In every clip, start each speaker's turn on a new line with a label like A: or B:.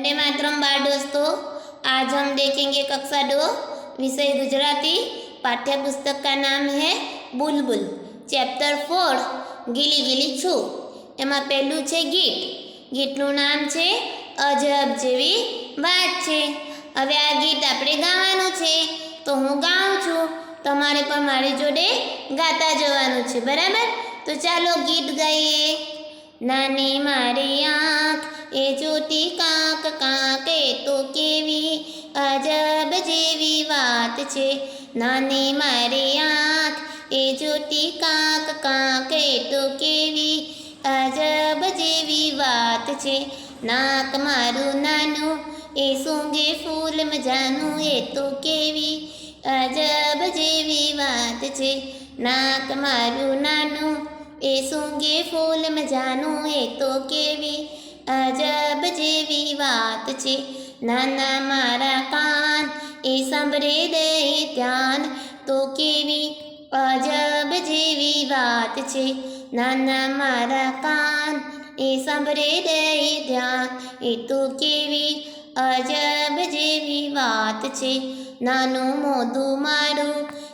A: वंदे मातरम बाल दोस्तों, आज हम देखेंगे कक्षा 2 विषय गुजराती। पाठ्य पुस्तक का नाम है बुलबुल। चैप्टर 4 गीली गीली छू। एमा पहलू छे गीत। गीतनु नाम छे अजब जेवी बात छे। हवे आ गीत आपणे गावानुं छे तो हूँ गाऊं छूं, तमारे पण मारी जोडे गाता जवानुं छे, बराबर। तो चालो गीत गाईए। नानी मारी आँख ए जोती कांक कांक ए तो केवी अजब जेवी वात छे। नानी मारी आँख ए जोती कांक कांक ए तो केवी अजब जेवी वात छे। नाक मारू नानू ए सूंघे फूल मजानू ए तो केवी अजब जेवी वात छे। नाक मारू नानू ए सूंघे फूल मजानू ए तो केवी अजब जेवी वात छे। नाना मारा कान ए सांभळे दे ध्यान तो केवी अजब जेवी वात छे। नाना मारा कान ए सांभळे दे ध्यान ए तो केवी अजब जेवी वात छे। नानू मोढું मारू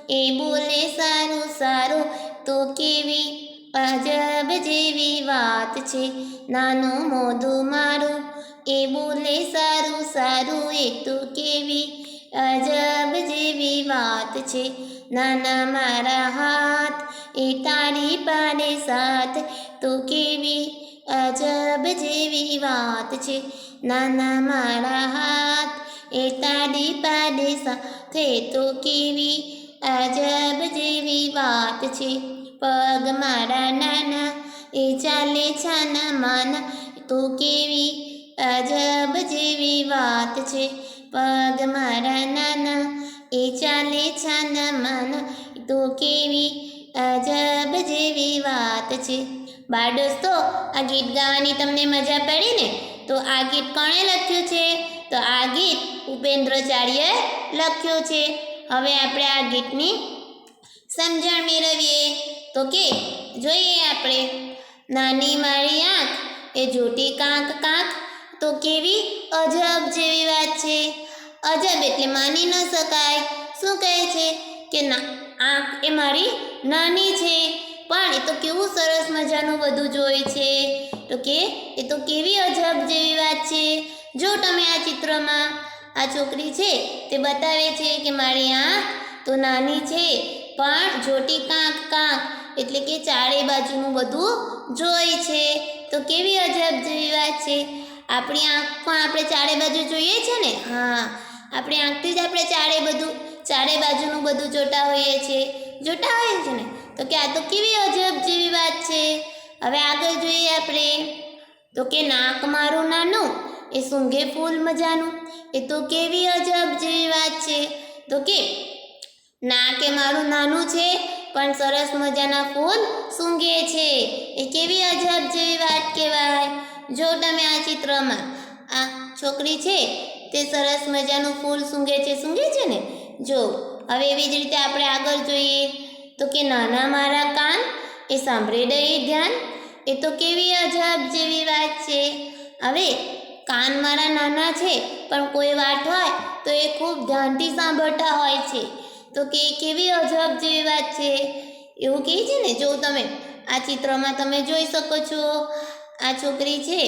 A: ए बोले सारू सारू तो केवी अजब जेवी वात छे। नानू मोढું मारू ए बोले सारू सारू ए तो केवी अजब जेवी वात छे। नाना मारा हाथ ए ताड़ी पाडे साथ तो केवी अजब जेवी वात छे। नाना मारा हाथ ए ताड़ी पाडे साथ तो केवी अजब जेवी वात छे। पग मारा नाना ए चाले छाना माना तो केवी अजब जेवी वात छे। पग मारा नाना ए चाले छाना माना तो केवी अजब जेवी वात छे। बाळ दोस्तों, आ गीत गावानी तमने मजा पड़ी ने? तो आ गीत कोणे लख्युं छे? तो आ गीत उपेन्द्रचार्यए लख्युं छे। हवे आपणे आ गीतनी समझण मेळवीए। तो के जोईए आपणे। नानी मारी आँख ए जोटी कांक कांक तो केवी अजब जेवी वात छे। अजब एटले मानी न शकाय। शुं कहे छे के ना आँख ए मारी नानी छे पण ए तो केवुं सरस मजानुं बधुं जोई छे। तो के ए तो केवी अजब जेवी वात छे। जो तमे आ चित्रमां आ छोकरी छे ते बतावे छे के मारी आँख तो नानी छे पण जोटी कांक कांक एटले के चारे बाजुनुं बधुं जोई छे। तो केवी अजब जेवी वात छे। आपणी आँख पण आपणे चारे बाजु जोईए छे ने। हाँ, आपणी आँखथी ज आपणे चारे बाजुनुं बधुं जोता होईए छे ने। तो के आ तो केवी अजब जेवी वात छे। हवे आगळ जोईए आपणे। तो के नाक मारुं नानुं ए सूंघे फूल मजानुं ए तो केवी अजब जेवी वात छे। तो के नाक ए मारुं नानुं छे पण सरस मजाना फूल सूंघे छे ए केवी अजब जेवी वात कहेवाय। जो तमे आ चित्रमां आ छोकरी छे ते सरस मजानुं फूल सूंघे छे ने। जो हवे एवी ज रीते आपणे आगळ जोईए। तो के नाना मारा कान ए सांभळे दई ध्यान ए तो केवी अजब जेवी वात छे। हवे कान मारा नाना छे पण कोई वात होय तो ए खूब ध्यानथी सांभळता होय छे। तो के केवी अजब जेवी वात छे एवुं कहे छे ने। जो तमे आ चित्रमां तमे जोई शको छो। आ छोकरी छे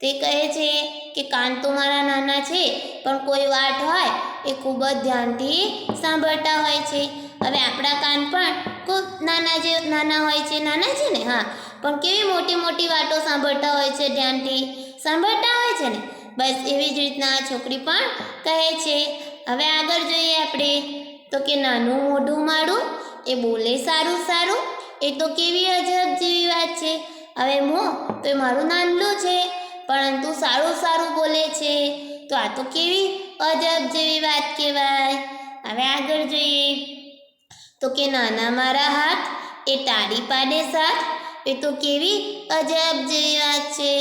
A: ते कहे छे के कान तो मारा नाना छे पण कोई वात होय ए खूब ज ध्यानथी सांभळता होय छे। हवे आपणा कान पण खूब नाना होय छे, नाना छे ने। हाँ, पण केवी मोटी मोटी वातो सांभळता होय छे, ध्यानथी सांभळता होय छे ने। बस एवी ज रीतना आ छोकरी पण कहे छे। हवे आगळ जोईए आपणे। तो के नानुं मोढुं मारुं ए बोले सारू सारू ए तो केवी अजब जेवी वात छे। हवे मों तो मारुं नानલું छे परंतु सारू सारू बोले छे। तो आ तो केवी अजब जेवी वात कहेवाय। हवे आगळ जोईए। तो के नाना मारा हाथ ए ताड़ी पाडे साथ ए तो केवी अजब जेवी वात छे।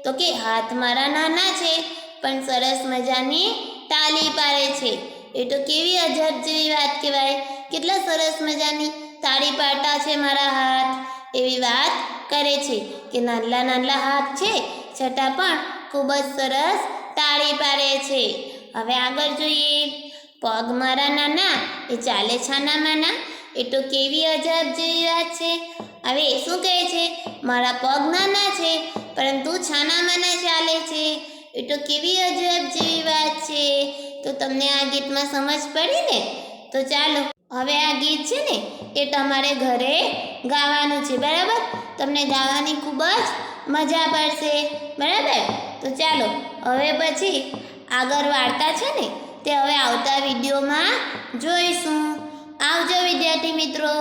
A: तो के हाथ मारा नाना छे पण सरस मजानी ताली पाडे छे ए तो केवी अजब जेवी वात कहेवाय। केटला सरस मजानी ताड़ी पाडता छे मारा हाथ एवी वात करे छे। के नानला नानला हाथ छे छतां पण खूब ज सरस તાળી પાડે છે. હવે આગળ જોઈએ. પગ મારા નાના એ ચાલે છાના માના, એ તો કેવી અજબ જેવી વાત છે. હવે શું કહે છે? મારા પગ નાના છે પરંતુ છાના માના ચાલે છે. એ તો કેવી અજબ જેવી વાત છે. તો તમને આ ગીતમાં સમજ પડી ને? તો ચાલો હવે આ ગીત છે ને એ તમારે ઘરે ગાવાનું છે, બરાબર? તમને ગાવાની ખૂબ જ મજા પડશે, બરાબર? તો ચાલો હવે પછી આગળ વાર્તા છે ને તે હવે આવતા વિડીયોમાં જોઈશું. આવજો વિદ્યાર્થી મિત્રો.